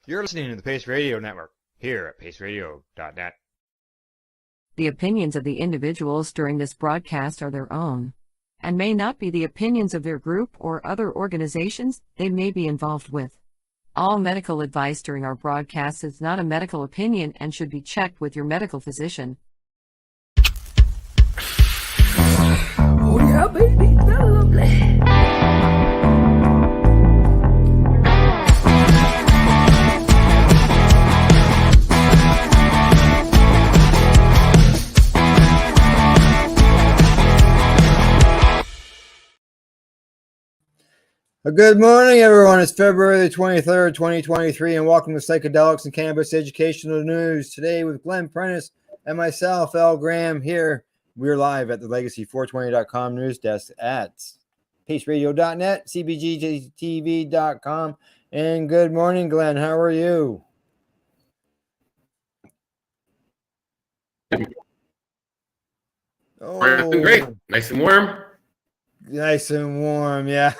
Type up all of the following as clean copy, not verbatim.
You're listening to the Pace Radio Network here at paceradio.net. The opinions of the individuals during this broadcast are their own and may not be the opinions of their group or other organizations they may be involved with. All medical advice during our broadcast is not a medical opinion and should be checked with your medical physician. Oh yeah, baby, that's lovely. Good morning, everyone. It's February the 23rd, 2023, and welcome to Psychedelics and Cannabis Educational News. Today with Glenn Prentice and myself, Al Graham, here. We're live at the Legacy420.com news desk at paceradio.net, cbgtv.com. And good morning, Glenn. How are you? Oh, great. Nice and warm. Nice and warm, yeah.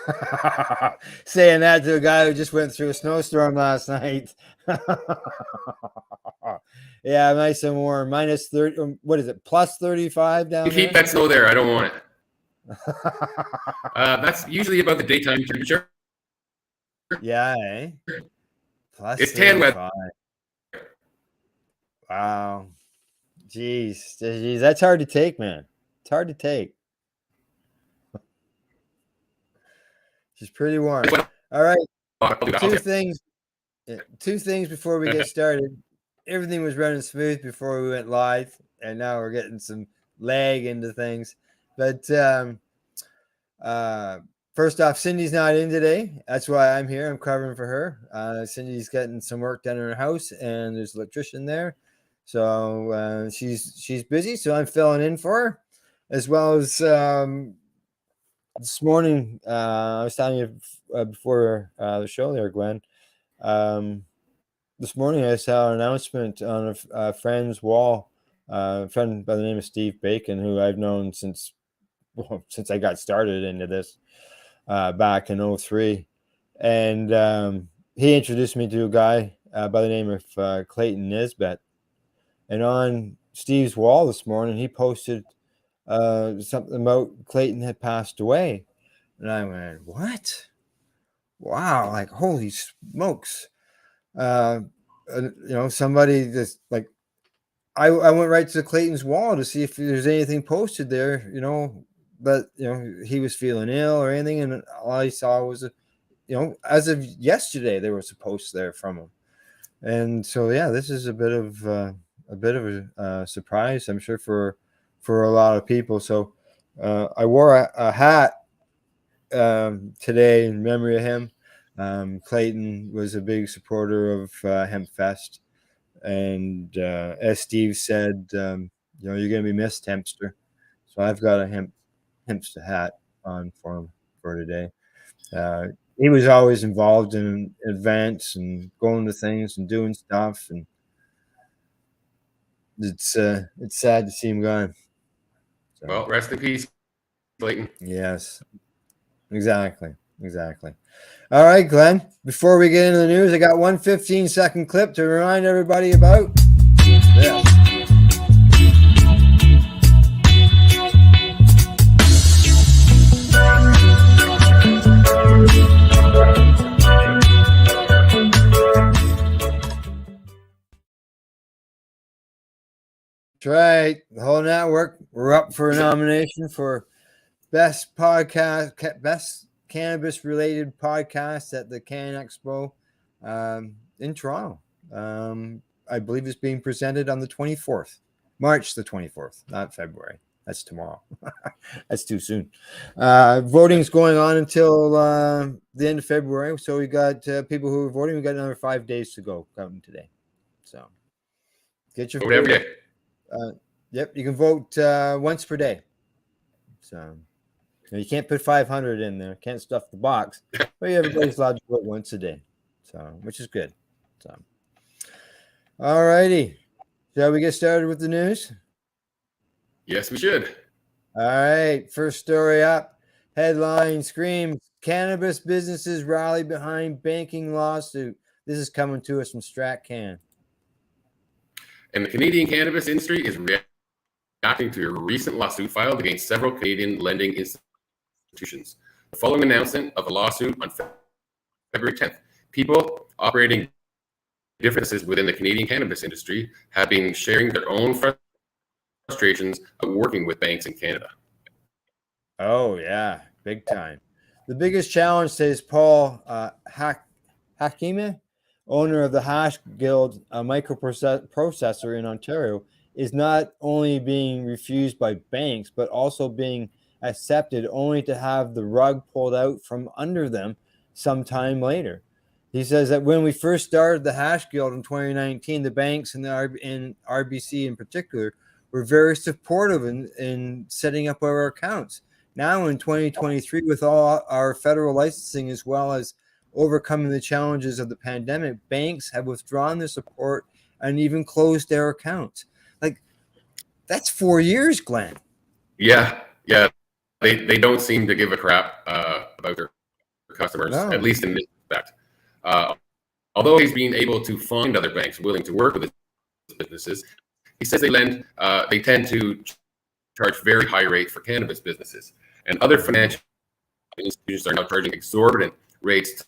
Saying that to a guy who just went through a snowstorm last night. Yeah, nice and warm. Minus 30, what is it, plus 35 down there? Keep that snow there. I don't want it. That's usually about the daytime temperature. Yeah, eh? Plus it's 10 weather. Wow. Jeez, that's hard to take, man. It's hard to take. She's pretty warm. All right. Two things before we get started. Everything was running smooth before we went live, and now we're getting some lag into things. But first off, Cindy's not in today. That's why I'm here. I'm covering for her. Cindy's getting some work done in her house, and there's an electrician there. So she's busy, so I'm filling in for her. As well as this morning, I was telling you before the show there, Glenn. This morning, I saw an announcement on a friend's wall. A friend by the name of Steve Bacon, who I've known since I got started into this back in 2003. And he introduced me to a guy by the name of Clayton Nisbet. And on Steve's wall this morning, he posted something about Clayton had passed away. And I went, what? Wow, like, holy smokes. Somebody that's like, I went right to Clayton's wall to see if there's anything posted there, but he was feeling ill or anything, and all I saw was as of yesterday there was a post there from him. And so yeah, this is a bit of a surprise, I'm sure, for a lot of people. So I wore a hat today in memory of him. Clayton was a big supporter of Hemp Fest, and as Steve said, you're going to be missed, Hempster. So I've got a Hempster hat on for him for today. He was always involved in events and going to things and doing stuff, and it's sad to see him gone. So, well, rest in peace, Clayton. Yes, exactly. All right, Glenn, before we get into the news, I got one 15-second clip to remind everybody about this. That's right. The whole network, we're up for a nomination for best cannabis-related podcast at the Can Expo in Toronto. I believe it's being presented on the 24th, March the 24th, not February. That's tomorrow. That's too soon. Voting is going on until the end of February. So we got people who are voting. We got another 5 days to go, counting today. So get your vote every day. Yep, you can vote once per day. So you can't put 500 in there. Can't stuff the box. But everybody's allowed to vote once a day. So, which is good. So, all righty. Shall we get started with the news? Yes, we should. All right. First story up. Headline screams: cannabis businesses rally behind banking lawsuit. This is coming to us from StratCan. And the Canadian cannabis industry is reacting to a recent lawsuit filed against several Canadian lending institutions. The following announcement of a lawsuit on February 10th, people operating differences within the Canadian cannabis industry have been sharing their own frustrations of working with banks in Canada. Oh, yeah, big time. The biggest challenge, says Paul Hakime, owner of the Hash Guild, a microprocessor in Ontario, is not only being refused by banks, but also being accepted only to have the rug pulled out from under them sometime later. He says that when we first started the Hash Guild in 2019, the banks and RBC in particular were very supportive in setting up our accounts. Now in 2023, with all our federal licensing as well as overcoming the challenges of the pandemic, banks have withdrawn their support and even closed their accounts. Like, that's 4 years, Glenn. Yeah. They don't seem to give a crap about their customers, at least in this respect. Although he's been able to find other banks willing to work with his businesses, he says they tend to charge very high rates for cannabis businesses, and other financial institutions are now charging exorbitant rates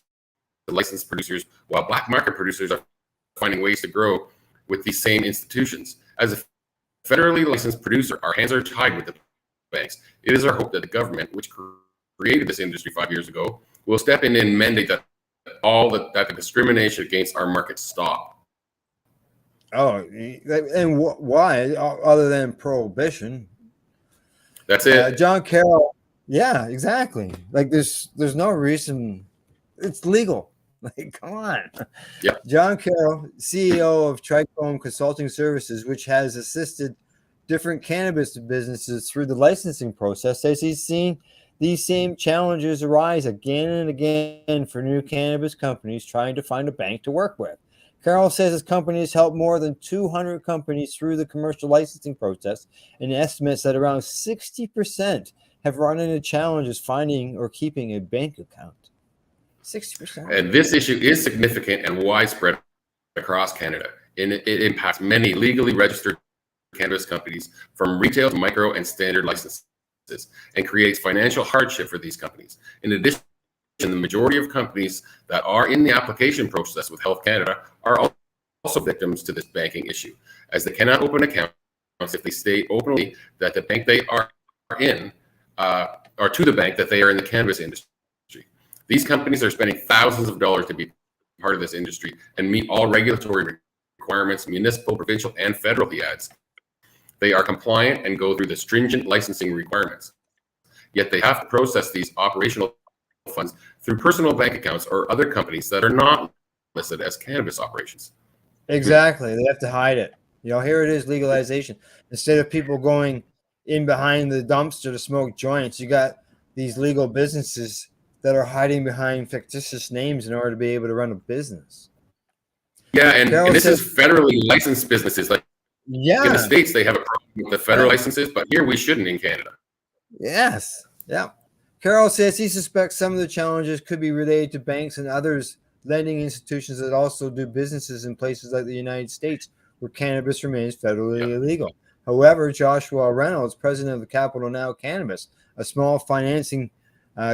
to licensed producers, while black market producers are finding ways to grow with these same institutions. As a federally licensed producer, our hands are tied with the banks. It is our hope that the government, which created this industry 5 years ago, will step in and mandate that the discrimination against our market stop. Oh, and why? Other than prohibition? That's it. John Carroll. Yeah, exactly. Like there's no reason. It's legal. Like, come on. Yep. John Carroll, CEO of Trichome Consulting Services, which has assisted different cannabis businesses through the licensing process, says he's seen these same challenges arise again and again for new cannabis companies trying to find a bank to work with. Carroll says his company has helped more than 200 companies through the commercial licensing process, and estimates that around 60% have run into challenges finding or keeping a bank account. 60%. And this issue is significant and widespread across Canada, and it impacts many legally registered cannabis companies, from retail to micro and standard licenses, and creates financial hardship for these companies. In addition, the majority of companies that are in the application process with Health Canada are also victims to this banking issue, as they cannot open accounts if they state openly that the bank they are in, or to the bank that they are in the cannabis industry. These companies are spending thousands of dollars to be part of this industry and meet all regulatory requirements, municipal, provincial, and federal, he adds. They are compliant and go through the stringent licensing requirements. Yet they have to process these operational funds through personal bank accounts or other companies that are not listed as cannabis operations. Exactly. They have to hide it. Here it is, legalization. Instead of people going in behind the dumpster to smoke joints, you got these legal businesses that are hiding behind fictitious names in order to be able to run a business. Yeah, and this is federally licensed businesses. Like, in the States, they have a problem with the federal licenses, but here we shouldn't in Canada. Yes. Yeah. Carroll says he suspects some of the challenges could be related to banks and others lending institutions that also do businesses in places like the United States, where cannabis remains federally illegal. However, Joshua Reynolds, president of the Capital Now Cannabis, a small financing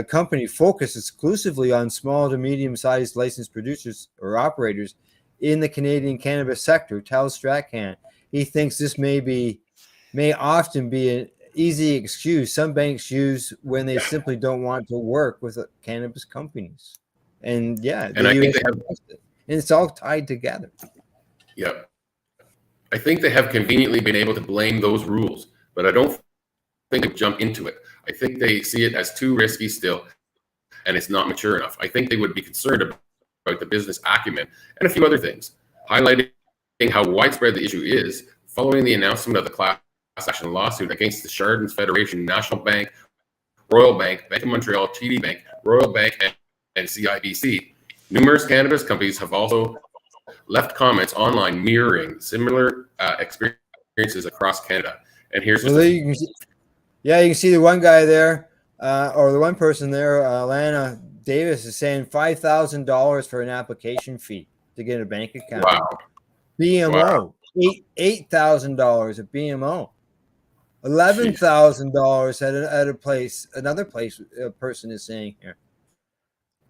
company focused exclusively on small to medium-sized licensed producers or operators in the Canadian cannabis sector, tells StratCan he thinks this may often be an easy excuse some banks use when they simply don't want to work with cannabis companies. And I think and it's all tied together. Yep. I think they have conveniently been able to blame those rules, but I don't think they jump into it. I think they see it as too risky still, and it's not mature enough. I think they would be concerned about the business acumen and a few other things, highlighting how widespread the issue is following the announcement of the class action lawsuit against the Chardons Federation, National Bank, Royal Bank, Bank of Montreal, TD Bank, Royal Bank, and CIBC. Numerous cannabis companies have also left comments online mirroring similar experiences across Canada. And here's you can see the one guy there, or the one person there, Lana Davis, is saying $5,000 for an application fee. to get a bank account. Wow. BMO, $8,000 at BMO. $11,000 at a place. Another place a person is saying here.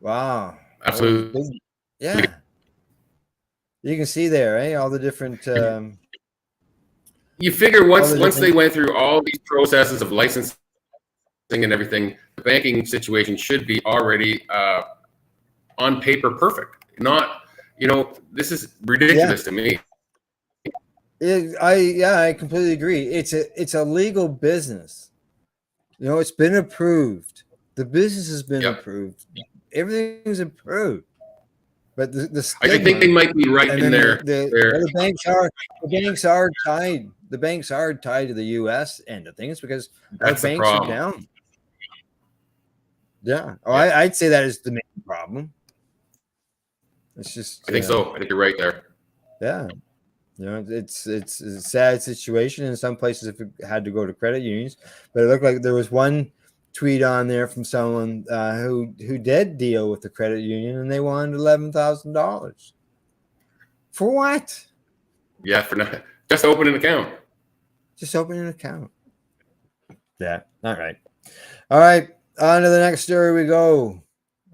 Wow. Absolutely. Yeah. You can see there, eh? All the different. You figure once they went through all these processes of licensing and everything, the banking situation should be already on paper perfect. Not, this is ridiculous to me. I completely agree. It's a legal business. It's been approved. The business has been approved. Everything's approved. But the stigma, I think they might be right in there. The banks are tied. The banks are tied to the U.S. end of things because our banks are down. Yeah. I'd say that is the main problem. It's just. I think so. I think you're right there. Yeah. It's a sad situation. In some places, if it had to go to credit unions, but it looked like there was one tweet on there from someone who did deal with the credit union, and they wanted $11,000. For what? Yeah, for nothing. Just open an account. Just open an account. Yeah. All right. On to the next story we go.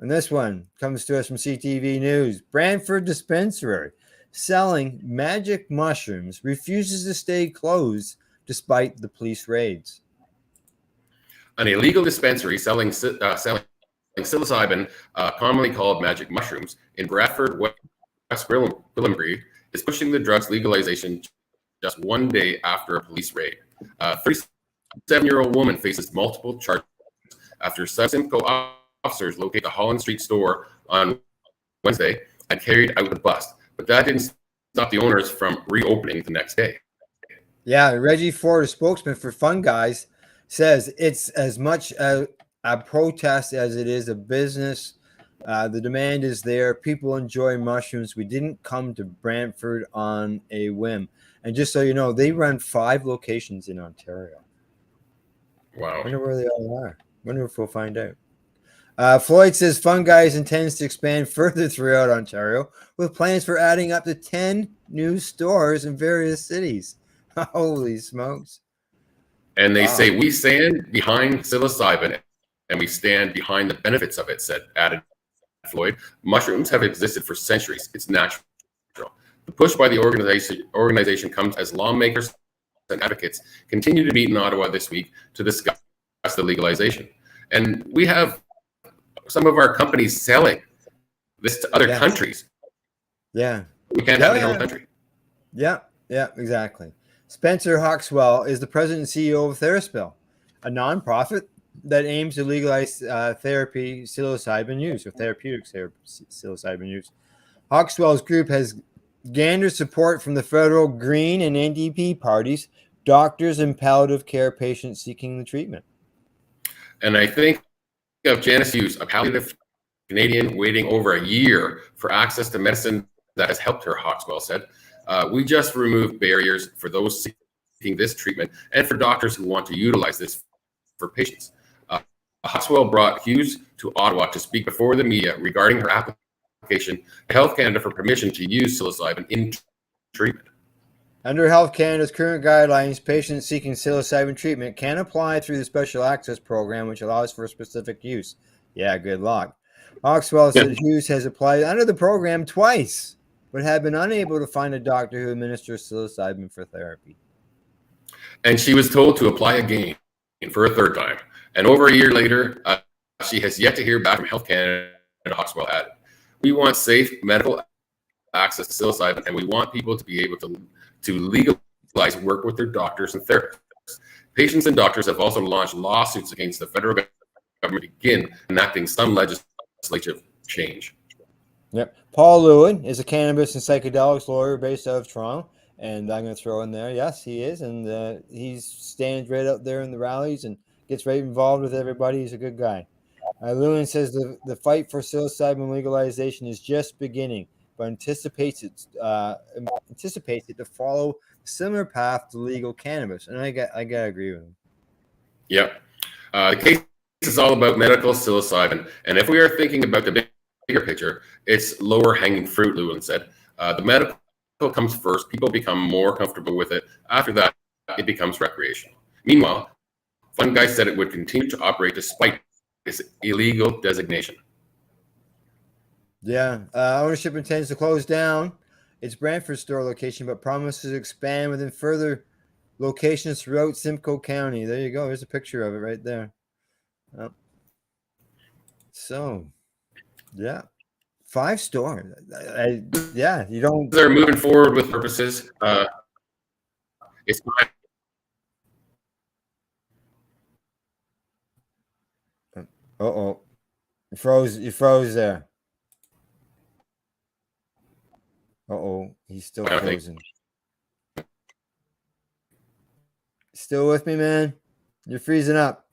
And this one comes to us from CTV News. Bradford dispensary selling magic mushrooms refuses to stay closed despite the police raids. An illegal dispensary selling psilocybin, commonly called magic mushrooms, in Bradford, West Gwillimbury, is pushing the drug's legalization just one day after a police raid. A 37-year-old woman faces multiple charges after Simcoe officers locate the Holland Street store on Wednesday and carried out the bust. But that didn't stop the owners from reopening the next day. Yeah, Reggie Ford, a spokesman for Fun Guys, says it's as much a protest as it is a business. The demand is there. People enjoy mushrooms. We didn't come to Brantford on a whim. And just so you know, they run 5 locations in Ontario. Wow. I wonder where they all are. Wonder if we'll find out. Floyd says Fun Guys intends to expand further throughout Ontario with plans for adding up to 10 new stores in various cities. Holy smokes. And they say, we stand behind psilocybin and we stand behind the benefits of it, added Floyd. Mushrooms have existed for centuries. It's natural. The push by the organization comes as lawmakers and advocates continue to meet in Ottawa this week to discuss the legalization. And we have some of our companies selling this to other countries. Yeah. We can't have it in our own country. Yeah, exactly. Spencer Hawkswell is the president and CEO of Theraspil, a nonprofit that aims to legalize therapeutic psilocybin use. Hawkswell's group has garnered support from the federal Green and NDP parties, doctors, and palliative care patients seeking the treatment. And I think of Janice Hughes, a palliative Canadian waiting over a year for access to medicine that has helped her, Hawkswell said. We just removed barriers for those seeking this treatment and for doctors who want to utilize this for patients. Hawkswell brought Hughes to Ottawa to speak before the media regarding her application to Health Canada for permission to use psilocybin in treatment. Under Health Canada's current guidelines, patients seeking psilocybin treatment can apply through the Special Access Program, which allows for specific use. Yeah, good luck. Hawkswell said Hughes has applied under the program twice, but had been unable to find a doctor who administers psilocybin for therapy. And she was told to apply again for a third time. And over a year later, she has yet to hear back from Health Canada, Hawkswell added. We want safe medical access to psilocybin, and we want people to be able to legalize work with their doctors and therapists. Patients and doctors have also launched lawsuits against the federal government to begin enacting some legislative change. Yep. Paul Lewin is a cannabis and psychedelics lawyer based out of Toronto. And I'm going to throw in there, yes, he is. And he stands right out there in the rallies and gets right involved with everybody. He's a good guy. Lewin says the fight for psilocybin legalization is just beginning, but anticipates it to follow a similar path to legal cannabis. And I gotta agree with him. Yep. The case is all about medical psilocybin. And if we are thinking about the bigger picture, it's lower hanging fruit, Lewin said. The medical comes first. People become more comfortable with it. After that, it becomes recreational. Meanwhile, Fun Guy said it would continue to operate despite its illegal designation. Yeah, ownership intends to close down its Bradford store location, but promises to expand within further locations throughout Simcoe County. There you go. There's a picture of it right there. Yep. So, yeah, 5 stores. Yeah, you don't. They're moving forward with purposes. It's not. Uh-oh. You froze there. Uh-oh. He's still frozen. Still with me, man? You're freezing up.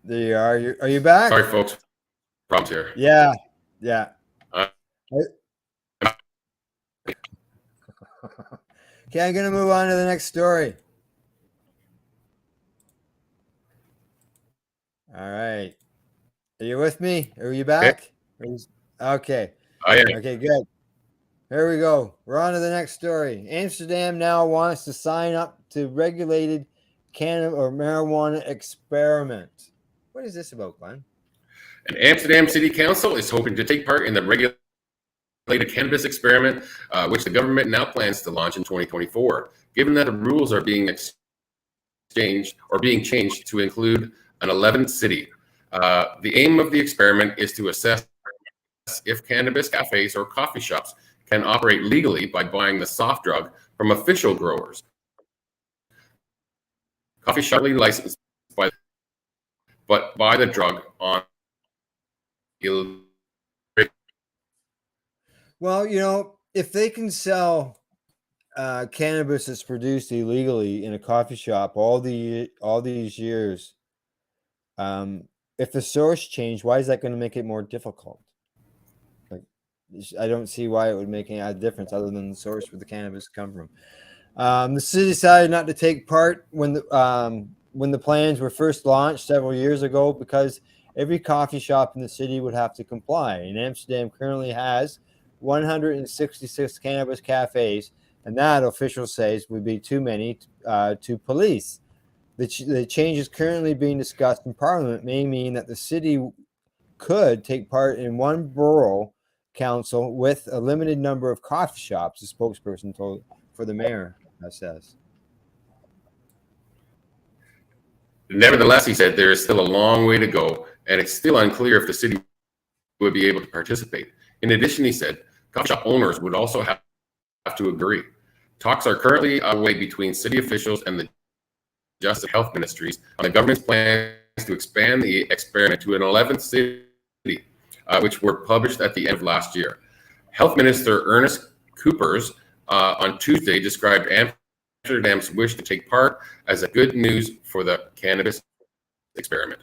There you are. Are you back? Sorry, folks. Problems here. Yeah. Okay, I'm going to move on to the next story. All right. Are you with me? Are you back? Okay. I am. Okay, good. Here we go. We're on to the next story. Amsterdam now wants to sign up to regulated cannabis or marijuana experiment. What is this about, Glenn? An Amsterdam City Council is hoping to take part in the regulated cannabis experiment, which the government now plans to launch in 2024. Given that the rules are being changed to include an 11th city, the aim of the experiment is to assess if cannabis cafes or coffee shops can operate legally by buying the soft drug from official growers. Coffee shop licensed but buy the drug on. Well, you know, if they can sell cannabis that's produced illegally in a coffee shop all these years, if the source changed, why is that going to make it more difficult? Like, I don't see why it would make any difference other than the source where the cannabis come from. The city decided not to take part when the plans were first launched several years ago because every coffee shop in the city would have to comply. And Amsterdam currently has 166 cannabis cafes, and that, officials say, would be too many to police. The changes currently being discussed in Parliament may mean that the city could take part in one borough council with a limited number of coffee shops, the spokesperson told for the mayor says. Nevertheless, he said there is still a long way to go, and it's still unclear if the city would be able to participate. In addition, he said, coffee shop owners would also have to agree. Talks are currently underway between city officials and the Justice and Health Ministries on the government's plans to expand the experiment to an 11th city, which were published at the end of last year. Health Minister Ernest Coopers on Tuesday described Amsterdam's wish to take part as a good news for the cannabis experiment.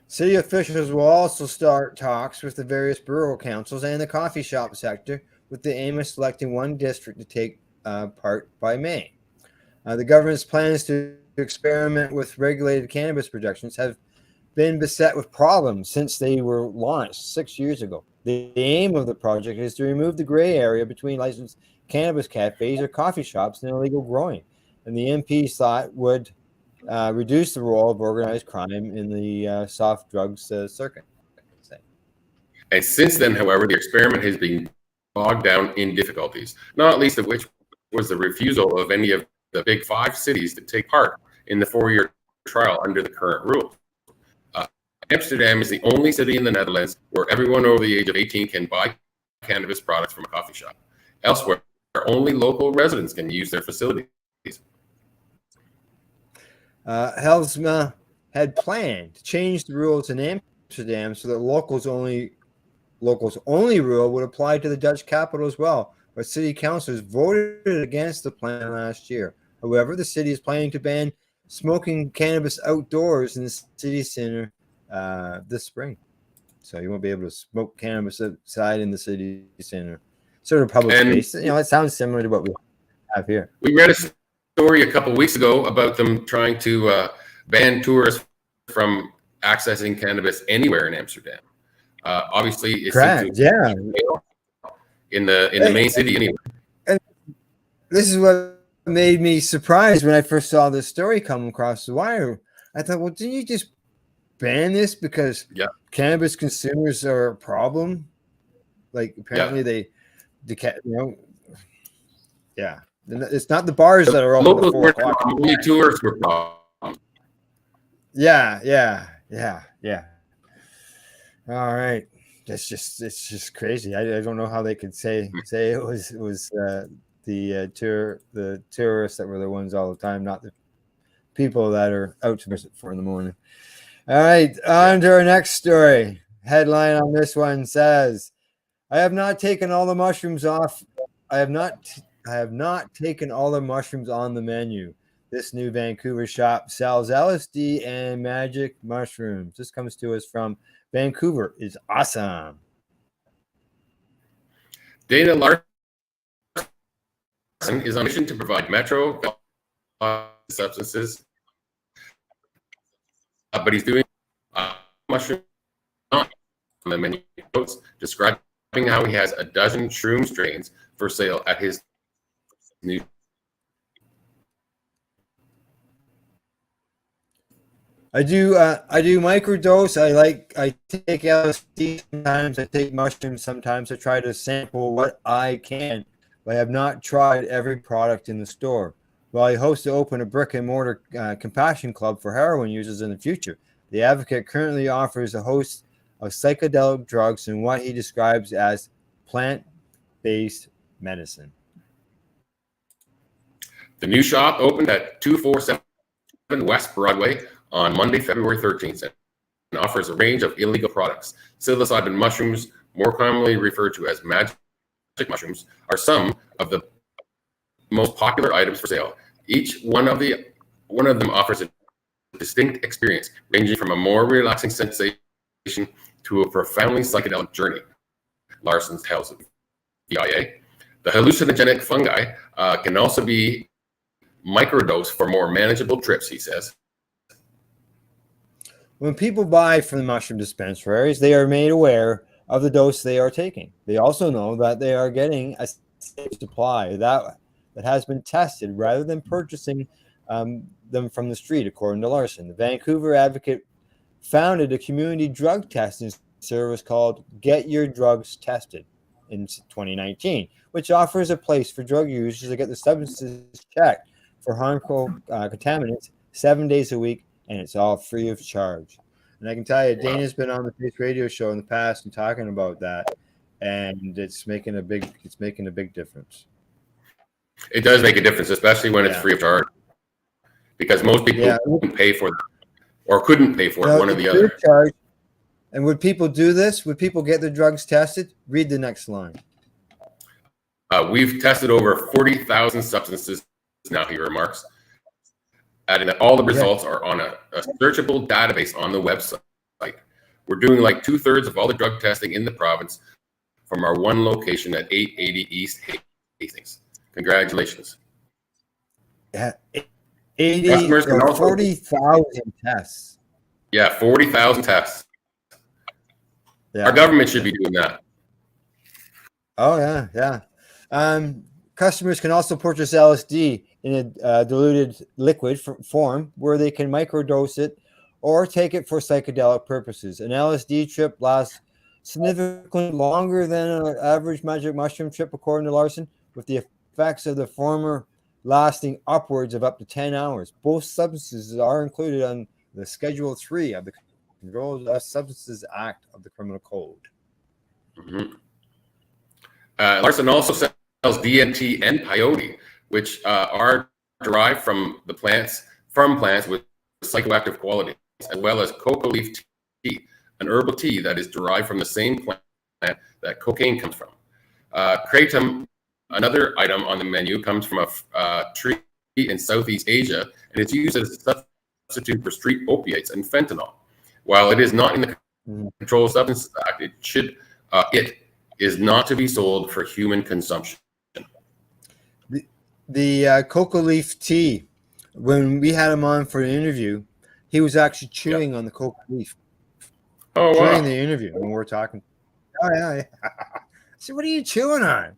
City officials will also start talks with the various borough councils and the coffee shop sector with the aim of selecting one district to take part by May. The government's plans to experiment with regulated cannabis productions have been beset with problems since they were launched 6 years ago. The aim of the project is to remove the gray area between licensed cannabis cafes or coffee shops and illegal growing, and the MPs thought would reduce the role of organized crime in the soft drugs circuit. And since then, however, the experiment has been bogged down in difficulties, not least of which was the refusal of any of the big 5 cities to take part in the 4-year trial under the current rules. Amsterdam is the only city in the Netherlands where everyone over the age of 18 can buy cannabis products from a coffee shop. Elsewhere, only local residents can use their facilities. Helsma had planned to change the rules in Amsterdam so that locals only rule would apply to the Dutch capital as well, but city councilors voted against the plan last year. However, the city is planning to ban smoking cannabis outdoors in the city center this spring. So you won't be able to smoke cannabis outside in the city center. Sort of public space. You know, it sounds similar to what we have here. We read a story a couple of weeks ago about them trying to ban tourists from accessing cannabis anywhere in Amsterdam. Obviously, it's Correct. Yeah. in the main city anyway. And this is what made me surprised when I first saw this story come across the wire. I thought, well, didn't you just ban this because cannabis consumers are a problem? Like apparently they it's not the bars that are open at 4 o'clock. Only tourists were problems. Yeah. All right. It's just crazy. I don't know how they could say it was the tourists that were the ones all the time, not the people that are out to visit 4 in the morning. All right, on to our next story. Headline on this one says, I have not taken all the mushrooms off. I have not taken all the mushrooms on the menu. This new Vancouver shop sells LSD and magic mushrooms. This comes to us from Vancouver is awesome. Dana Larson is on a mission to provide metro substances, but he's doing mushroom on the menu notes, describing how he has a dozen shroom strains for sale at his new. I do microdose. I take LSD sometimes. I take mushrooms sometimes. I try to sample what I can, but I have not tried every product in the store. While he hopes to open a brick and mortar compassion club for heroin users in the future, the advocate currently offers a host of psychedelic drugs and what he describes as plant-based medicine. The new shop opened at 247 West Broadway on Monday, February 13th, and offers a range of illegal products. Psilocybin mushrooms, more commonly referred to as magic mushrooms, are some of the most popular items for sale. Each one of them offers a distinct experience, ranging from a more relaxing sensation to a profoundly psychedelic journey. Larson tells VIA. The hallucinogenic fungi can also be microdosed for more manageable trips, he says. When people buy from the mushroom dispensaries, they are made aware of the dose they are taking. They also know that they are getting a safe supply that has been tested rather than purchasing them from the street, according to Larson. The Vancouver advocate founded a community drug testing service called Get Your Drugs Tested in 2019, which offers a place for drug users to get the substances checked for harmful contaminants 7 days a week, and it's all free of charge. And I can tell you, Dana's been on the Face Radio show in the past and talking about that, and it's making a big difference. It does make a difference, especially when it's free of charge, because most people couldn't pay for it, or couldn't pay for it, one or the other. Charge. And would people do this? Would people get their drugs tested? Read the next line. We've tested over 40,000 substances now, he remarks, adding that all the results are on a searchable database on the website. We're doing like 2/3 of all the drug testing in the province from our one location at 880 East Hastings. Congratulations. Yeah, 40,000 tests. Yeah, 40,000 tests. Yeah. Our government should be doing that. Oh, yeah. Customers can also purchase LSD in a diluted liquid form where they can microdose it or take it for psychedelic purposes. An LSD trip lasts significantly longer than an average magic mushroom trip, according to Larson, with the effects of the former lasting upwards of up to 10 hours. Both substances are included on the Schedule 3 of the Controlled Substances Act of the Criminal Code. Mm-hmm. Larson also sells DMT and peyote, which are derived from plants with psychoactive qualities, as well as coca leaf tea, an herbal tea that is derived from the same plant that cocaine comes from. Kratom, another item on the menu, comes from a tree in Southeast Asia, and it's used as a substitute for street opiates and fentanyl. While it is not in the Controlled Substances Act, it is not to be sold for human consumption. The coca leaf tea, when we had him on for an interview, he was actually chewing on the coca leaf during the interview when we were talking. Oh yeah. I said, "What are you chewing on?"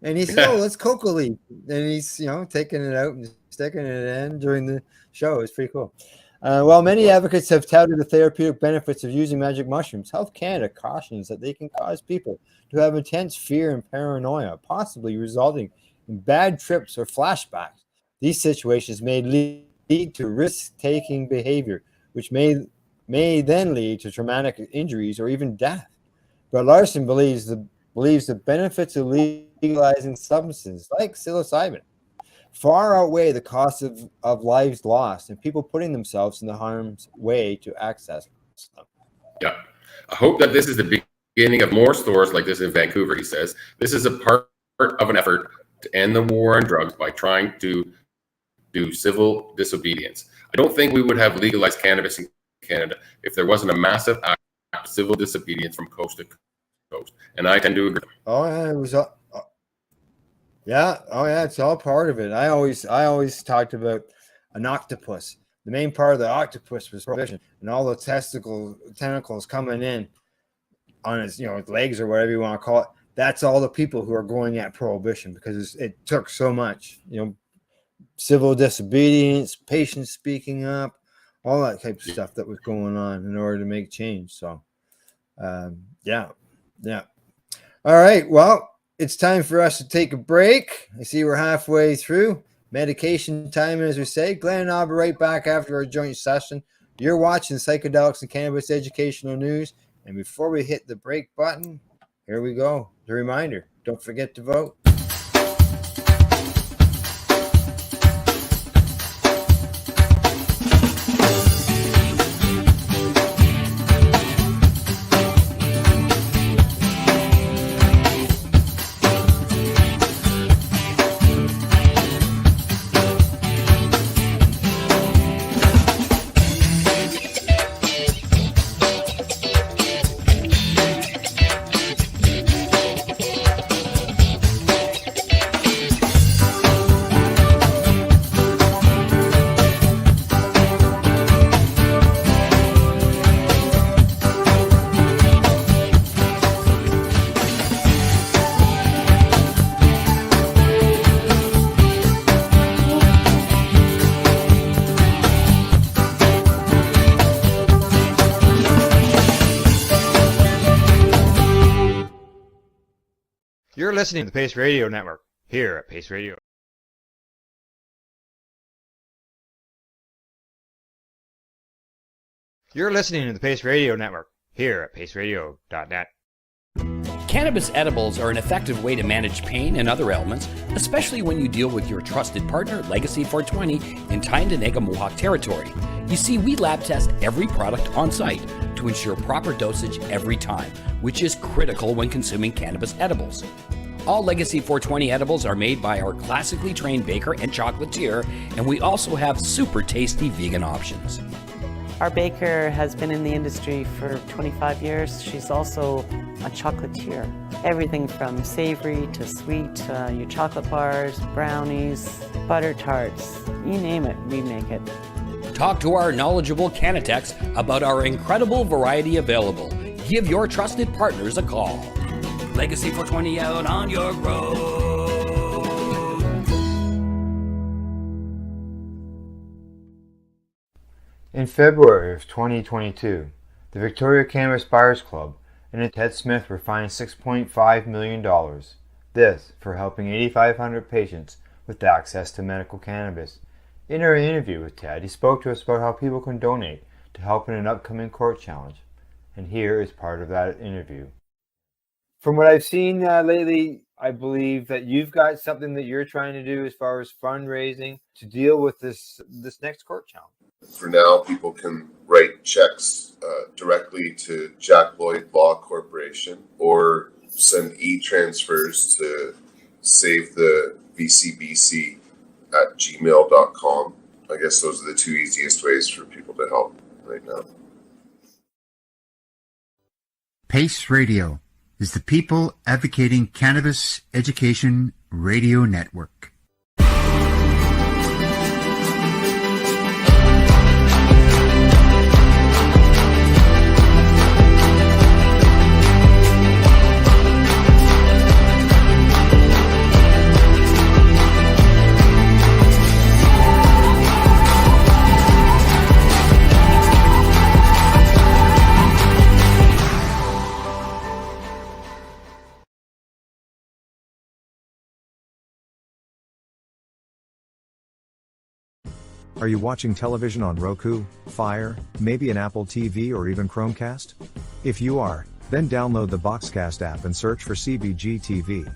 And he said, "Oh, that's coca leaf." And he's taking it out and sticking it in during the show. It's pretty cool. While many advocates have touted the therapeutic benefits of using magic mushrooms, Health Canada cautions that they can cause people to have intense fear and paranoia, possibly resulting in bad trips or flashbacks. These situations may lead to risk-taking behavior, which may then lead to traumatic injuries or even death. But Larson believes the benefits of legalizing substances like psilocybin far outweigh the cost of lives lost and people putting themselves in the harm's way to access them. Yeah. I hope that this is the beginning of more stores like this in Vancouver, he says. This is a part of an effort to end the war on drugs by trying to do civil disobedience. I don't think we would have legalized cannabis in Canada if there wasn't a massive act of civil disobedience from coast to coast. And I tend to agree. Oh, yeah, it was... Yeah. Oh, yeah. It's all part of it. I always talked about an octopus. The main part of the octopus was prohibition, and all the tentacles coming in on its, legs or whatever you want to call it. That's all the people who are going at prohibition because it took so much, civil disobedience, patients speaking up, all that type of stuff that was going on in order to make change. So, yeah. All right. Well, it's time for us to take a break. I see we're halfway through. Medication time, as we say. Glenn and I'll be right back after our joint session. You're watching Psychedelics and Cannabis Educational News. And before we hit the break button, here we go. The reminder, don't forget to vote. You're listening to the Pace Radio Network here at Pace Radio. You're listening to the Pace Radio Network here at paceradio.net. Cannabis edibles are an effective way to manage pain and other ailments, especially when you deal with your trusted partner, Legacy 420, in Tyendinaga Mohawk territory. You see, we lab test every product on site to ensure proper dosage every time, which is critical when consuming cannabis edibles. All Legacy 420 edibles are made by our classically trained baker and chocolatier, and we also have super tasty vegan options. Our baker has been in the industry for 25 years. She's also a chocolatier. Everything from savory to sweet, your chocolate bars, brownies, butter tarts, you name it, we make it. Talk to our knowledgeable Cannatex about our incredible variety available. Give your trusted partners a call. Legacy 420 out on your road. In February of 2022, the Victoria Cannabis Buyers Club and Ted Smith were fined $6.5 million. This for helping 8,500 patients with access to medical cannabis. In our interview with Ted, he spoke to us about how people can donate to help in an upcoming court challenge. And here is part of that interview. From what I've seen lately, I believe that you've got something that you're trying to do as far as fundraising to deal with this next court challenge. For now, people can write checks directly to Jack Lloyd Law Corporation or send e-transfers to save the VCBC at gmail.com. I guess those are the two easiest ways for people to help right now. Pace Radio is the People Advocating Cannabis Education Radio Network. Are you watching television on Roku, Fire, maybe an Apple TV or even Chromecast? If you are, then download the Boxcast app and search for CBG TV.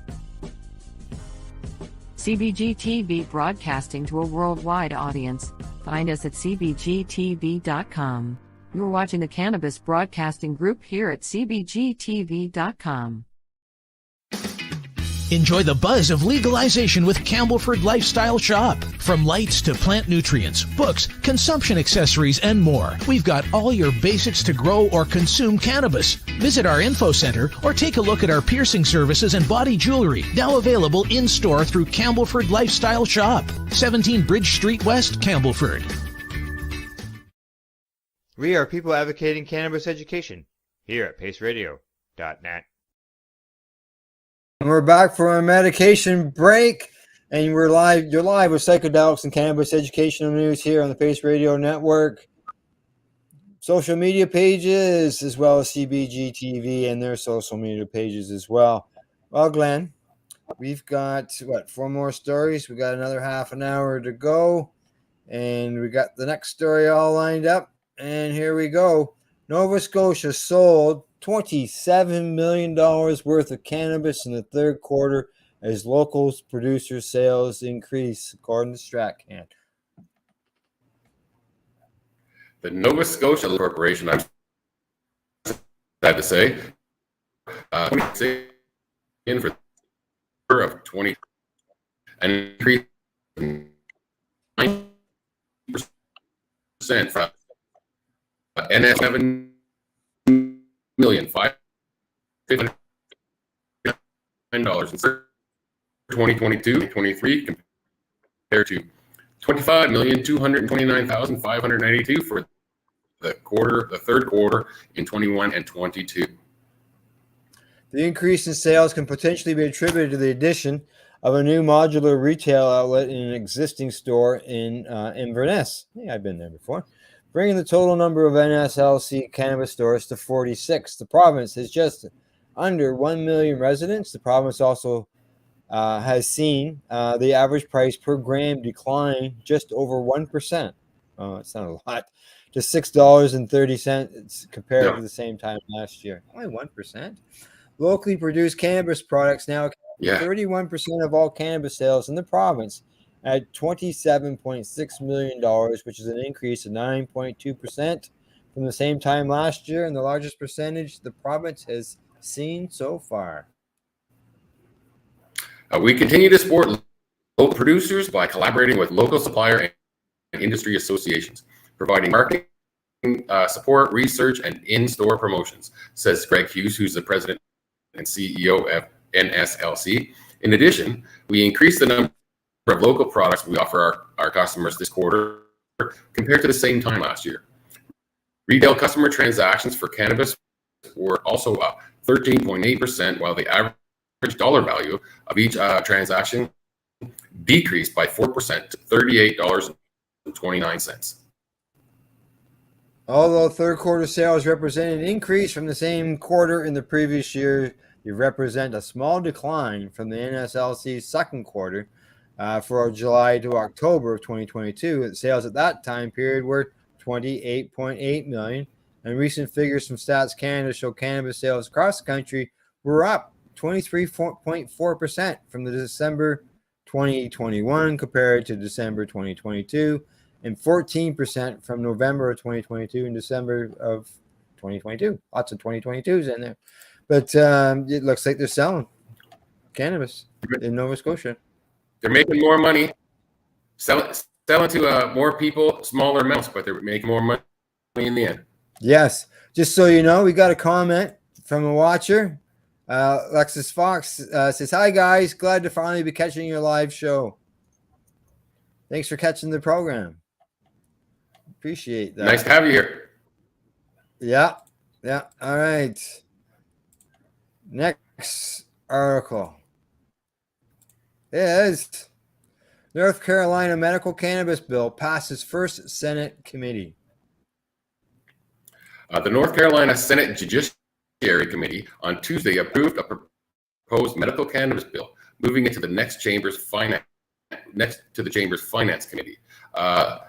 CBG TV broadcasting to a worldwide audience. Find us at cbgtv.com. You're watching the Cannabis Broadcasting Group here at cbgtv.com. Enjoy the buzz of legalization with Campbellford Lifestyle Shop. From lights to plant nutrients, books, consumption accessories, and more, we've got all your basics to grow or consume cannabis. Visit our info center or take a look at our piercing services and body jewelry, now available in-store through Campbellford Lifestyle Shop, 17 Bridge Street West, Campbellford. We are people advocating cannabis education here at paceradio.net. And we're back for our medication break, and we're live. You're live with Psychedelics and Cannabis Educational News here on the Pace Radio Network. Social media pages, as well as CBG TV and their social media pages as well. Well, Glenn, we've got, 4 more stories? We got another half an hour to go, and we got the next story all lined up. And here we go. Nova Scotia sold $27 million worth of cannabis in the third quarter as local producer sales increase, according to StratCan. The Nova Scotia Corporation, I'm sad to say, in for of 20, an increase of 9% from NS 7 million $559 in 2022-23 compared to $25,229,592 for the third quarter in 21 and 22. The increase in sales can potentially be attributed to the addition of a new modular retail outlet in an existing store in Inverness. Hey, I've been there before. Bringing the total number of NSLC cannabis stores to 46. The province has just under 1 million residents. The province also has seen the average price per gram decline just over 1%. Oh, it's not a lot. To $6.30 compared to the same time last year. Only 1%. Locally produced cannabis products now account for 31% of all cannabis sales in the province at $27.6 million, which is an increase of 9.2% from the same time last year, and the largest percentage the province has seen so far. We continue to support local producers by collaborating with local supplier and industry associations, providing marketing support, research, and in-store promotions, says Greg Hughes, who's the president and CEO of NSLC. In addition, we increased the number of local products we offer our customers this quarter compared to the same time last year. Retail customer transactions for cannabis were also up 13.8%, while the average dollar value of each transaction decreased by 4% to $38.29. Although third quarter sales represent an increase from the same quarter in the previous year, they represent a small decline from the NSLC's second quarter for July to October of 2022. Sales at that time period were $28.8 million, and recent figures from Stats Canada show cannabis sales across the country were up 23.4% from the December 2021 compared to December 2022, and 14% from November of 2022 and December of 2022. Lots of 2022s in there. But it looks like they're selling cannabis in Nova Scotia. They're making more money, selling to more people, smaller amounts, but they're making more money in the end. Yes. Just so you know, we got a comment from a watcher. Alexis Fox says, "Hi, guys. Glad to finally be catching your live show. Thanks for catching the program. Appreciate that. Nice to have you here." Yeah. Yeah. All right. Next article is North Carolina medical cannabis bill passes first Senate committee. The North Carolina Senate Judiciary Committee on Tuesday approved a proposed medical cannabis bill, moving into the next Chamber's Finance Committee. The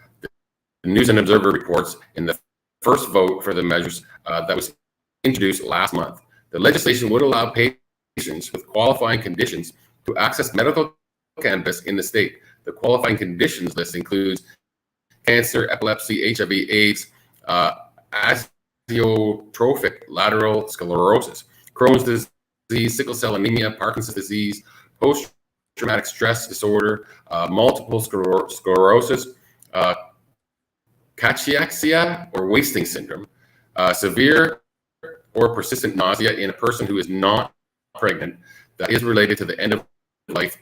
News and Observer reports in the first vote for the measures that was introduced last month. The legislation would allow patients with qualifying conditions to access medical cannabis in the state. The qualifying conditions list includes cancer, epilepsy, HIV, AIDS, amyotrophic lateral sclerosis, Crohn's disease, sickle cell anemia, Parkinson's disease, post-traumatic stress disorder, multiple sclerosis, cachexia or wasting syndrome, severe or persistent nausea in a person who is not pregnant that is related to the end of life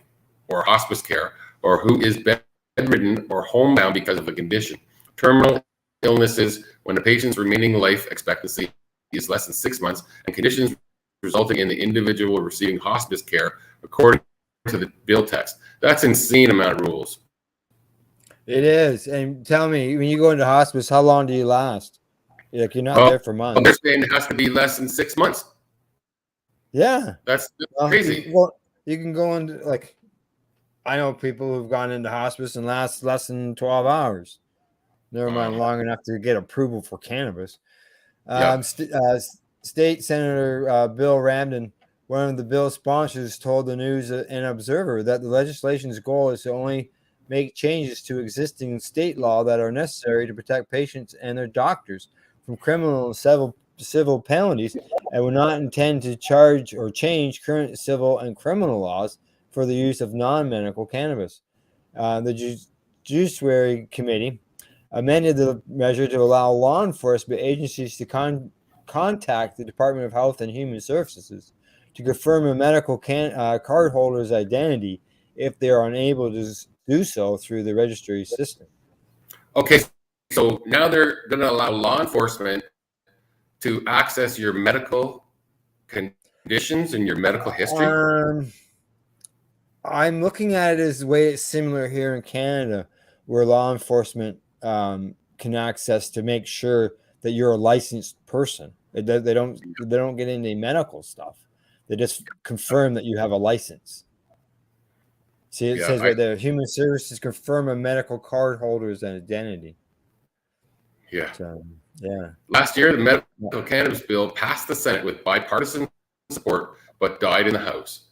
or hospice care, or who is bedridden or homebound because of the condition. Terminal illnesses when the patient's remaining life expectancy is less than 6 months, and conditions resulting in the individual receiving hospice care according to the bill text. That's insane amount of rules. It is. And tell me, when you go into hospice, how long do you last? Like, you're not there for months. They're saying it has to be less than 6 months. Yeah. That's crazy. Well, you can go into, like, I know people who've gone into hospice and last less than 12 hours. Never mind long enough to get approval for cannabis. State Senator Bill Ramden, one of the bill sponsors, told the News and Observer that the legislation's goal is to only make changes to existing state law that are necessary to protect patients and their doctors from criminal and civil penalties, and will not intend to charge or change current civil and criminal laws for the use of non-medical cannabis. The Judiciary Committee amended the measure to allow law enforcement agencies to contact the Department of Health and Human Services to confirm a medical cardholder's identity if they are unable to do so through the registry system. Okay, so now they're going to allow law enforcement to access your medical conditions and your medical history? I'm looking at it as the way it's similar here in Canada, where law enforcement can access to make sure that you're a licensed person. They don't get into medical stuff. They just confirm that you have a license. See, it says right there, Human Services confirm a medical card holder's identity. Yeah. So, yeah. Last year, the medical cannabis bill passed the Senate with bipartisan support, but died in the House.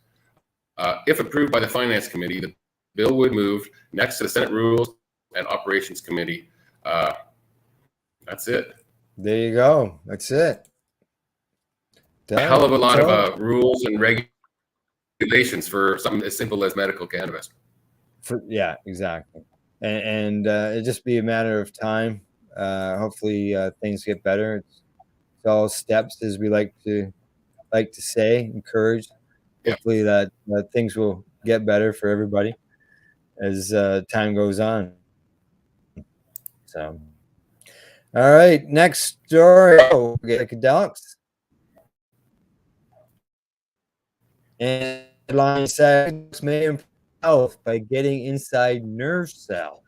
If approved by the Finance Committee, the bill would move next to the Senate Rules and Operations Committee. That's it. There you go. That's it. A hell of a lot of rules and regulations for something as simple as medical cannabis. Yeah, exactly. And it'd just be a matter of time. Hopefully things get better. It's all steps, as we like to say, encourage. Hopefully that things will get better for everybody as time goes on. So, all right, next story. Psychedelics. And headline says may improve health by getting inside nerve cell.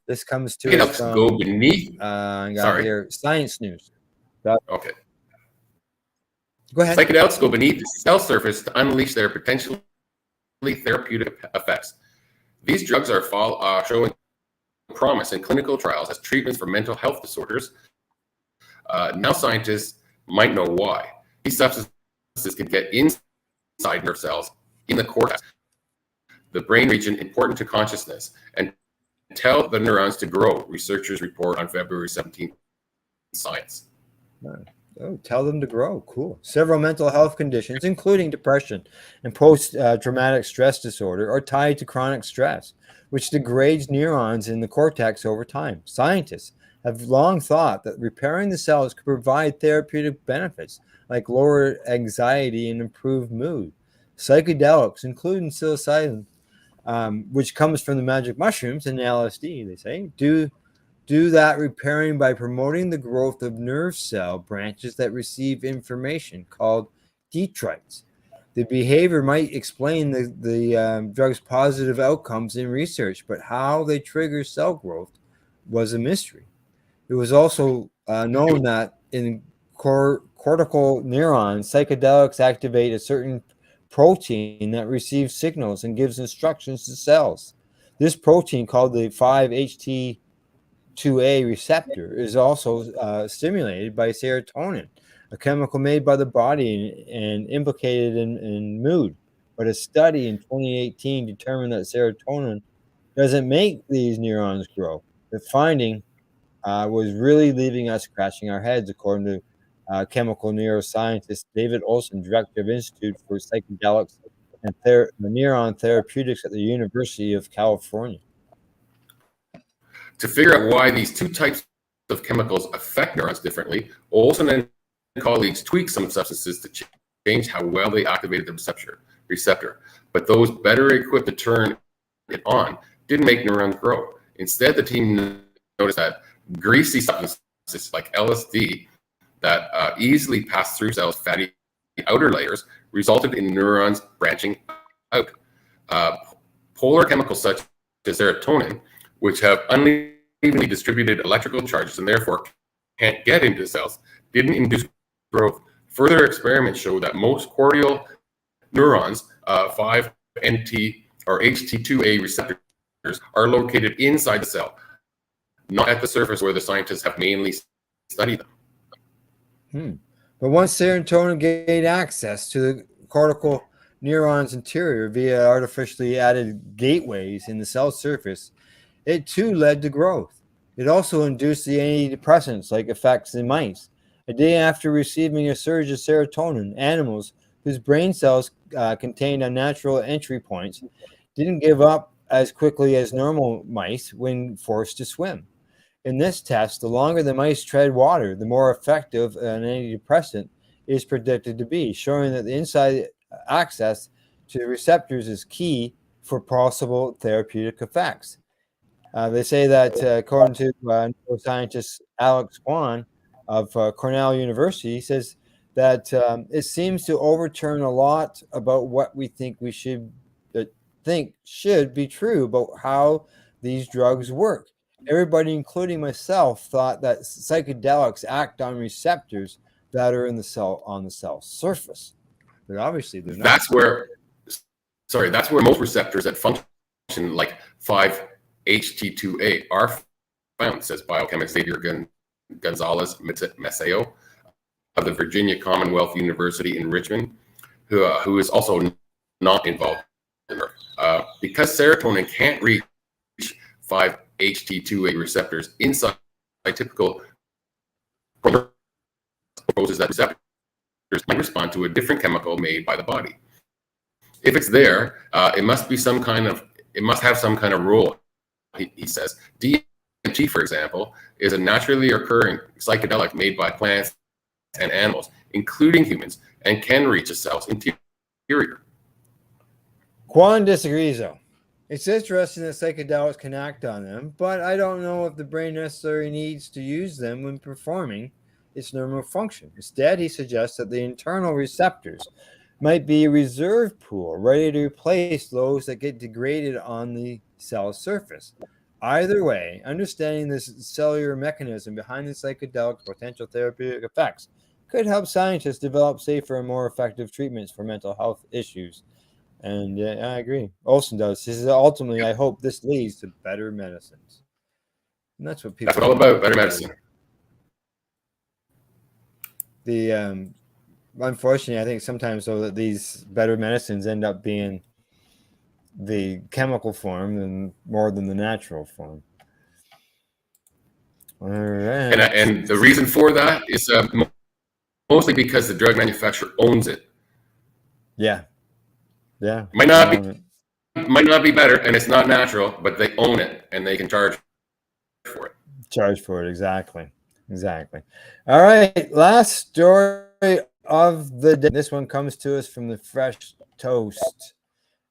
This comes to us from go beneath. Here, Science News. Okay. Go ahead. Psychedelics go beneath the cell surface to unleash their potentially therapeutic effects. These drugs are showing promise in clinical trials as treatments for mental health disorders. Now scientists might know why. These substances can get inside nerve cells in the cortex, the brain region important to consciousness, and tell the neurons to grow, researchers report on February 17th. Science. Oh, tell them to grow. Cool. Several mental health conditions, including depression and post-traumatic stress disorder, are tied to chronic stress, which degrades neurons in the cortex over time. Scientists have long thought that repairing the cells could provide therapeutic benefits like lower anxiety and improved mood. Psychedelics, including psilocybin, which comes from the magic mushrooms and LSD, they say, do that repairing by promoting the growth of nerve cell branches that receive information called dendrites. The behavior might explain the drug's positive outcomes in research, but how they trigger cell growth was a mystery. It was also known that in cortical neurons, psychedelics activate a certain protein that receives signals and gives instructions to cells. This protein, called the 5-HT2A receptor, is also stimulated by serotonin, a chemical made by the body and implicated in mood. But a study in 2018 determined that serotonin doesn't make these neurons grow. The finding was really leaving us scratching our heads, according to chemical neuroscientist David Olson, director of Institute for Psychedelics and Neuron Therapeutics at the University of California. To figure out why these two types of chemicals affect neurons differently, Olson and colleagues tweaked some substances to change how well they activated the receptor. But those better equipped to turn it on didn't make neurons grow. Instead, the team noticed that greasy substances like LSD that easily passed through cells' fatty outer layers resulted in neurons branching out. Polar chemicals such as serotonin, which have unevenly distributed electrical charges and therefore can't get into cells, didn't induce growth. Further experiments show that most cortical neurons, 5-NT or HT2A receptors, are located inside the cell, not at the surface where the scientists have mainly studied them. But once serotonin gained access to the cortical neurons interior via artificially added gateways in the cell surface, it too led to growth. It also induced the antidepressants-like effects in mice. A day after receiving a surge of serotonin, animals whose brain cells contained unnatural entry points didn't give up as quickly as normal mice when forced to swim. In this test, the longer the mice tread water, the more effective an antidepressant is predicted to be, showing that the inside access to the receptors is key for possible therapeutic effects. They say that, according to neuroscientist Alex Kwan of Cornell University, he says that it seems to overturn a lot about what we think should be true about how these drugs work. Everybody, including myself, thought that psychedelics act on receptors that are on the cell surface, but obviously they're not. That's where most receptors that function like 5-HT2A are found, says biochemist Xavier Gonzalez Maceo of the Virginia Commonwealth University in Richmond, who is also not involved in work. Because serotonin can't reach 5-HT2A receptors inside typical proposes that receptors might respond to a different chemical made by the body. If it's there, it must have some kind of role, he says. DMT, for example, is a naturally occurring psychedelic made by plants and animals, including humans, and can reach a cell's interior. Kwan disagrees, though. It's interesting that psychedelics can act on them, but I don't know if the brain necessarily needs to use them when performing its normal function. Instead, he suggests that the internal receptors might be a reserve pool ready to replace those that get degraded on the cell surface. Either way, understanding this cellular mechanism behind the psychedelic's potential therapeutic effects could help scientists develop safer and more effective treatments for mental health issues. And I agree. Olson does. He says, ultimately, I hope this leads to better medicines. And that's what people. That's what all about, better medicine. The unfortunately, I think sometimes though that these better medicines end up being the chemical form more than the natural form. All right. And the reason for that is mostly because the drug manufacturer owns it. Yeah. Yeah. Might not be better, and it's not natural, but they own it and they can charge for it. Charge for it, exactly. All right, last story of the day. This one comes to us from the Fresh Toast,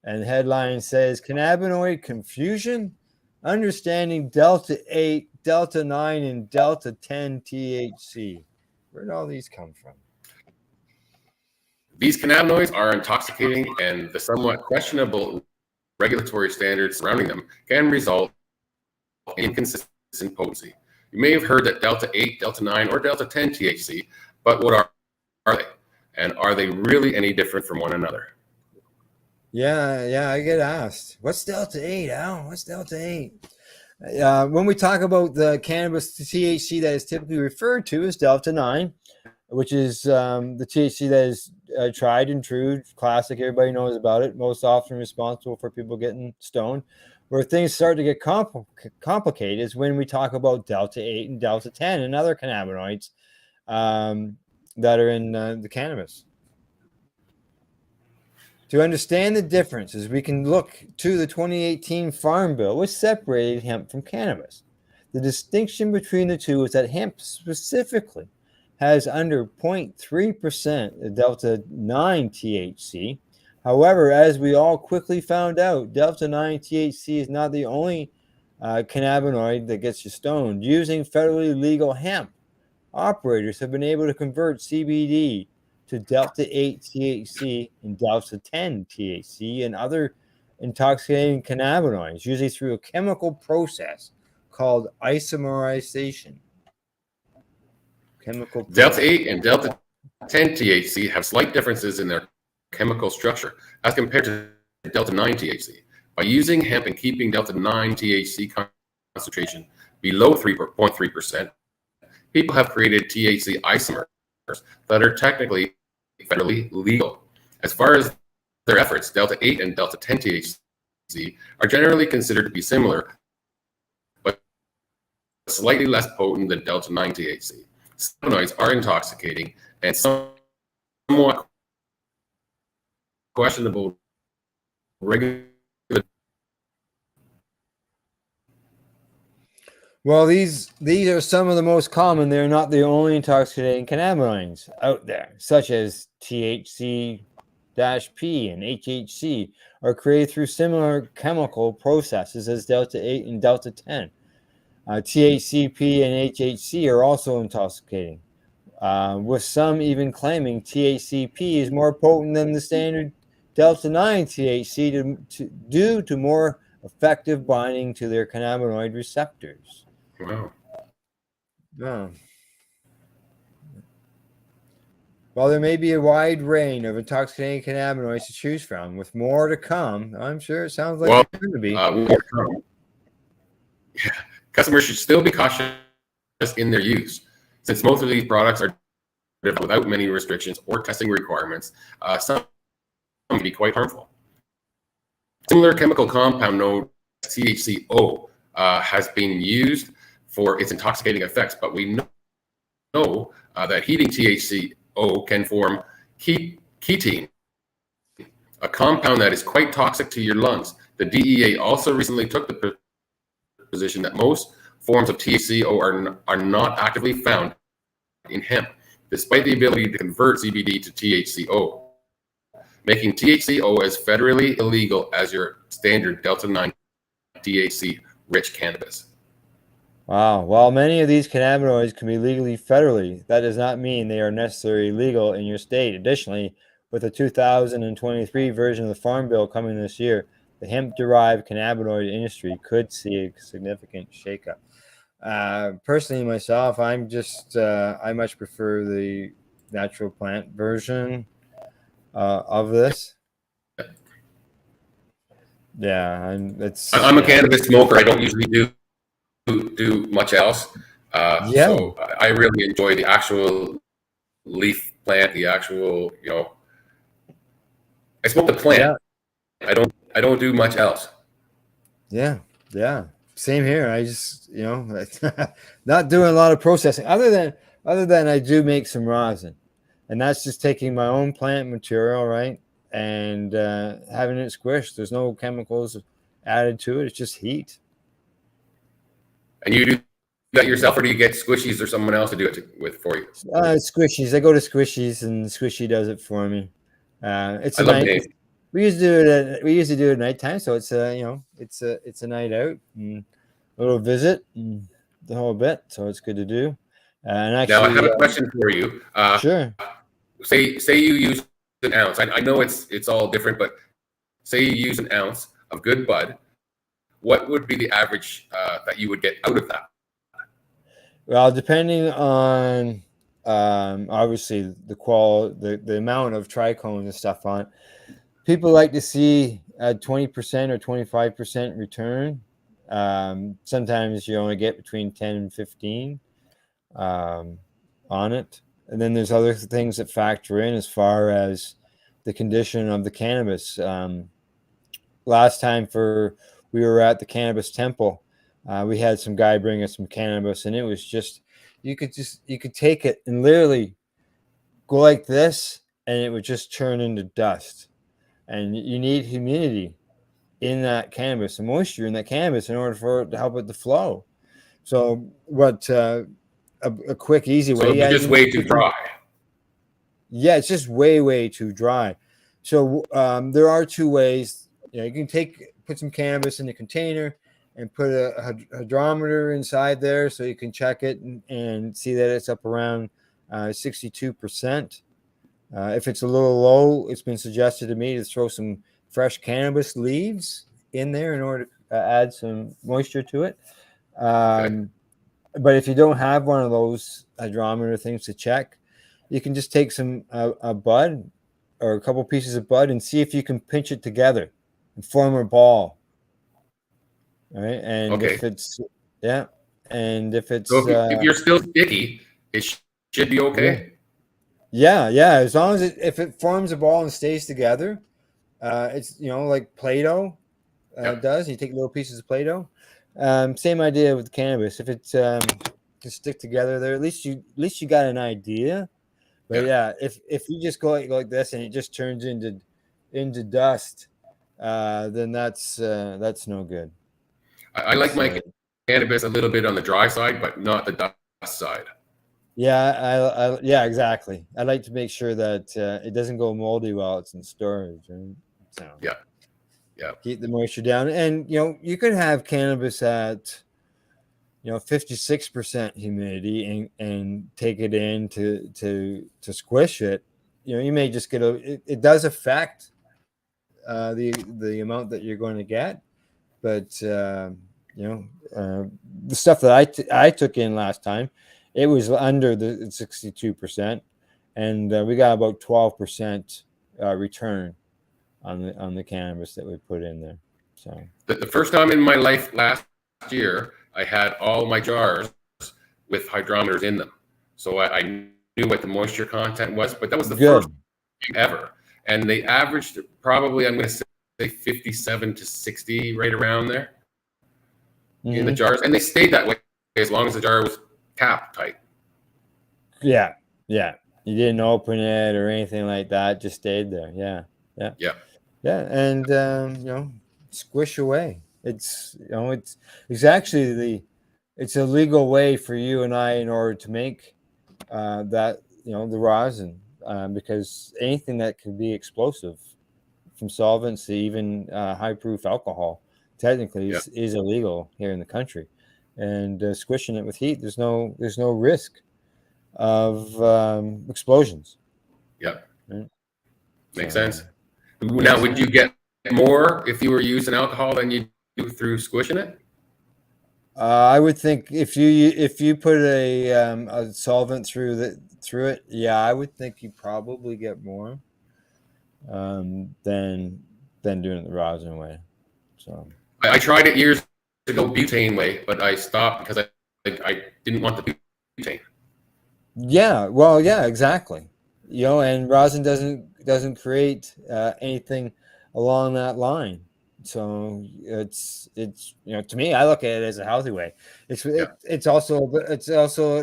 and the headline says, Cannabinoid Confusion, Understanding Delta-8, Delta-9, and Delta-10 THC. Where did all these come from? These cannabinoids are intoxicating, and the somewhat questionable regulatory standards surrounding them can result in inconsistent potency. You may have heard that Delta-8, Delta-9, or Delta-10 THC, but what are they? And are they really any different from one another? Yeah, I get asked, what's Delta-8, Al? What's Delta-8? When we talk about the cannabis THC that is typically referred to as Delta-9, which is the THC that is tried and true, classic, everybody knows about it, most often responsible for people getting stoned. Where things start to get complicated is when we talk about Delta-8 and Delta-10 and other cannabinoids that are in the cannabis. To understand the differences, we can look to the 2018 Farm Bill, which separated hemp from cannabis. The distinction between the two is that hemp specifically has under 0.3% Delta-9 THC. However, as we all quickly found out, Delta-9 THC is not the only cannabinoid that gets you stoned. Using federally legal hemp, operators have been able to convert CBD to Delta-8 THC and Delta-10 THC and other intoxicating cannabinoids, usually through a chemical process called isomerization. Delta-8 and Delta-10 THC have slight differences in their chemical structure as compared to Delta-9 THC. By using hemp and keeping Delta-9 THC concentration below 3.3%, people have created THC isomers that are technically federally legal. As far as their efforts, Delta-8 and Delta-10 THC are generally considered to be similar, but slightly less potent than Delta-9 THC. Cannabinoids are intoxicating and somewhat questionable regular. Well, these are some of the most common. They're not the only intoxicating cannabinoids out there, such as THC-P and HHC, are created through similar chemical processes as Delta-8 and Delta-10. THCP and HHC are also intoxicating, with some even claiming THCP is more potent than the standard Delta-9 THC due to more effective binding to their cannabinoid receptors. Wow. Yeah. While there may be a wide range of intoxicating cannabinoids to choose from, with more to come, I'm sure it sounds like it's going to be. Customers should still be cautious in their use, since most of these products are developed without many restrictions or testing requirements. Some can be quite harmful. Similar chemical compound known as THCO has been used for its intoxicating effects, but we know that heating THCO can form ketene, a compound that is quite toxic to your lungs. The DEA also recently took the position that most forms of THCO are not actively found in hemp, despite the ability to convert CBD to THCO, making THCO as federally illegal as your standard Delta-9 THC-rich cannabis. Wow. While many of these cannabinoids can be legally federally, that does not mean they are necessarily legal in your state. Additionally, with the 2023 version of the Farm Bill coming this year, the hemp-derived cannabinoid industry could see a significant shakeup. Personally, myself, I much prefer the natural plant version of this. Yeah, and I'm a cannabis smoker. I don't usually do much else. So I really enjoy the actual leaf plant, the actual, I smoke the plant. Yeah. I don't do much else. Yeah. Same here. I just, not doing a lot of processing other than I do make some rosin, and that's just taking my own plant material, right? And having it squished. There's no chemicals added to it. It's just heat. And you do that yourself, or do you get Squishies or someone else to do it for you? Squishies. I go to Squishies, and Squishy does it for me. It's a night. We used to do it at nighttime, so it's it's a night out, and a little visit, and the whole bit. So it's good to do. And actually, now I have a question for you. Sure. Say you use an ounce. I know it's all different, but say you use an ounce of good bud. What would be the average that you would get out of that? Well, depending on obviously the amount of trichomes and stuff on it, people like to see a 20% or 25% return. Sometimes you only get between 10 and 15 on it. And then there's other things that factor in as far as the condition of the cannabis. Last time we were at the Cannabis Temple, we had some guy bring us some cannabis, and it was just you could take it and literally go like this, and it would just turn into dust. And you need humidity in that cannabis and moisture in that cannabis in order for it to help it to flow. So what a quick, easy way. So it's just way too dry. Yeah, it's just way too dry. So there are two ways. You can put some cannabis in a container and put a hydrometer inside there so you can check it and see that it's up around 62%. If it's a little low, it's been suggested to me to throw some fresh cannabis leaves in there in order to add some moisture to it. But if you don't have one of those hydrometer things to check, you can just take some a bud or a couple pieces of bud and see if you can pinch it together and form a ball. All right, and if it's and if it's so if you're still sticky, it should be okay. Yeah. As long as if it forms a ball and stays together, it's like Play-Doh does. You take little pieces of Play-Doh. Same idea with cannabis. If it's can stick together there, at least you got an idea. But if you just go like this and it just turns into dust, then that's no good. I like my cannabis a little bit on the dry side, but not the dust side. Yeah, exactly. I like to make sure that it doesn't go moldy while it's in storage. Right? So keep the moisture down, and you can have cannabis at 56% humidity and take it in to squish it. You may just get it does affect the amount that you're going to get, but the stuff that I took in last time, it was under the 62%, and we got about 12% return on the cannabis that we put in there. So the first time in my life last year, I had all my jars with hydrometers in them, so I knew what the moisture content was. But that was the first time ever, and they averaged probably, I'm going to say 57 to 60, right around there in the jars, and they stayed that way as long as the jar was cap tight. Yeah. You didn't open it or anything like that; just stayed there. Yeah. And squish away. It's actually it's a legal way for you and I in order to make that the rosin, because anything that could be explosive, from solvents to even high proof alcohol, technically is illegal here in the country. And squishing it with heat, there's no risk of explosions. Right? Makes sense. Now, would you get more if you were using alcohol than you do through squishing it? I would think if you put a solvent through it, I would think you probably get more than doing it the rosin way. So I tried it years ago, butane way, but I stopped because I didn't want the butane. Yeah, exactly. And rosin doesn't create anything along that line. So it's to me, I look at it as a healthy way. It's also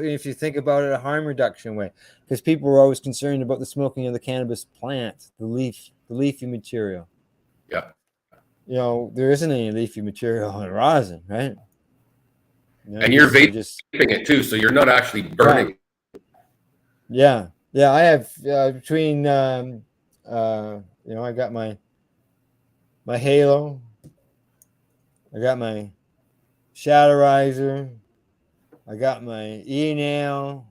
if you think about it, a harm reduction way, because people are always concerned about the smoking of the cannabis plant, the leafy material. There isn't any leafy material in rosin, right? And you're vaping it too, so you're not actually burning. Yeah. I have between I got my halo, I got my shatterizer, I got my e-nail.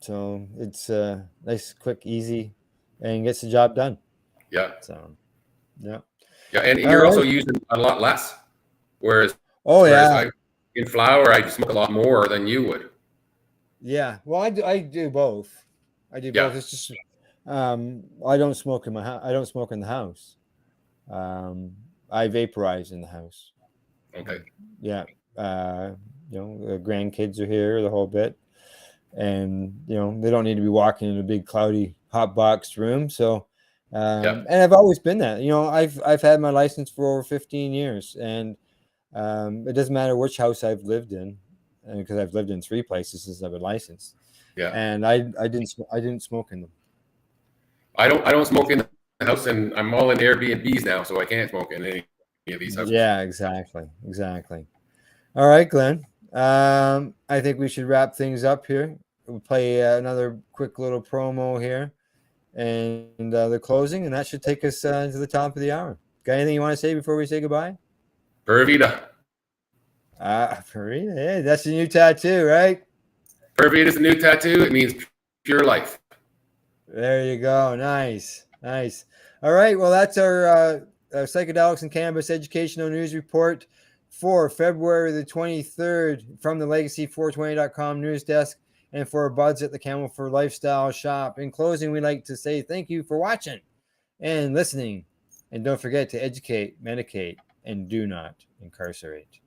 So it's nice, quick, easy, and gets the job done. So and you're also using a lot less, whereas in flower I smoke a lot more than you would. Well, I do both. It's just I don't smoke in my house. I don't smoke in the house. I vaporize in the house. Okay. Yeah. The grandkids are here, the whole bit, and they don't need to be walking in a big cloudy hot box room. So, and I've always been that. I've had my license for over 15 years, and it doesn't matter which house I've lived in, because I've lived in 3 places since I've been licensed. Yeah. And I didn't smoke in them. I don't smoke in the house, and I'm all in Airbnbs now, so I can't smoke in any of these houses. Yeah, exactly. All right, Glenn. I think we should wrap things up here. We'll play another quick little promo here, and the closing, and that should take us to the top of the hour. Got anything you want to say before we say goodbye? Pura Vida. Pura Vida. Hey, that's the new tattoo, right? Pura Vida is the new tattoo. It means pure life. There you go. Nice. All right. Well, that's our Psychedelics and Cannabis Educational News Report for February the 23rd from the Legacy420.com news desk and for buds at the Campbellford Lifestyle Shop. In closing, we'd like to say thank you for watching and listening. And don't forget to educate, medicate, and do not incarcerate.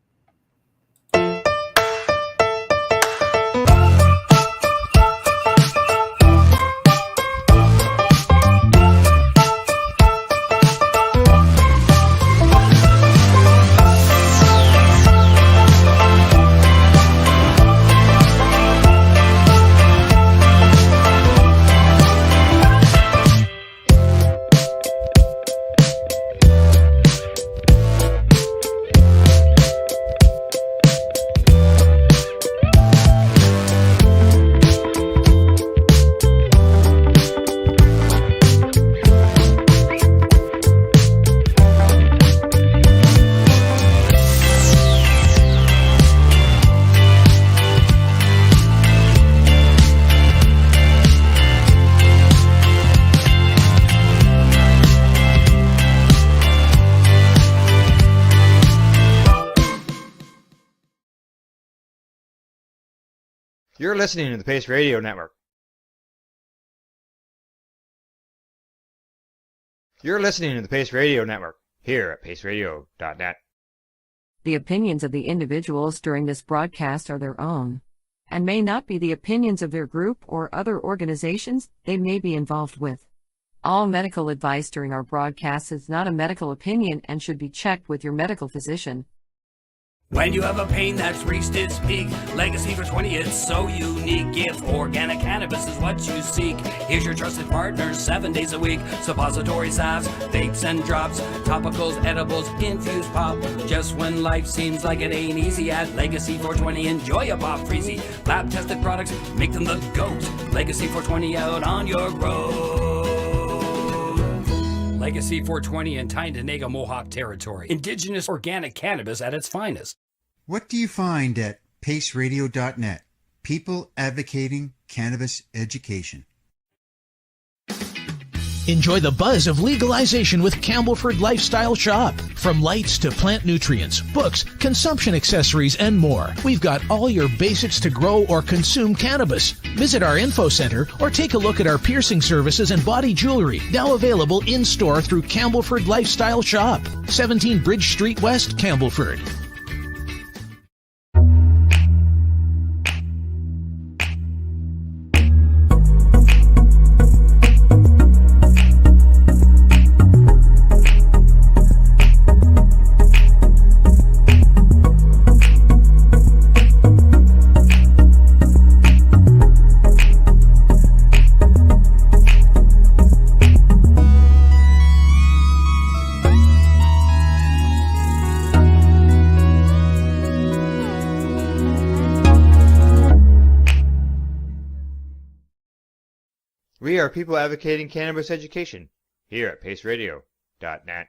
You're listening to the Pace Radio Network. You're listening to the Pace Radio Network here at paceradio.net. The opinions of the individuals during this broadcast are their own, and may not be the opinions of their group or other organizations they may be involved with. All medical advice during our broadcast is not a medical opinion and should be checked with your medical physician. When you have a pain that's reached its peak, Legacy for 20, it's so unique. If organic cannabis is what you seek, here's your trusted partners 7 days a week. Suppository salves, vapes and drops, topicals, edibles, infused pop. Just when life seems like it ain't easy, at Legacy 420, enjoy a pop freezy. Lab tested products, make them the GOAT. Legacy 420 out on your road. Legacy 420 in Tyndonega Mohawk territory. Indigenous organic cannabis at its finest. What do you find at paceradio.net? People advocating cannabis education. Enjoy the buzz of legalization with Campbellford Lifestyle Shop. From lights to plant nutrients, books, consumption accessories, and more, we've got all your basics to grow or consume cannabis. Visit our info center or take a look at our piercing services and body jewelry, now available in-store through Campbellford Lifestyle Shop, 17 Bridge Street West, Campbellford. We are people advocating cannabis education here at paceradio.net.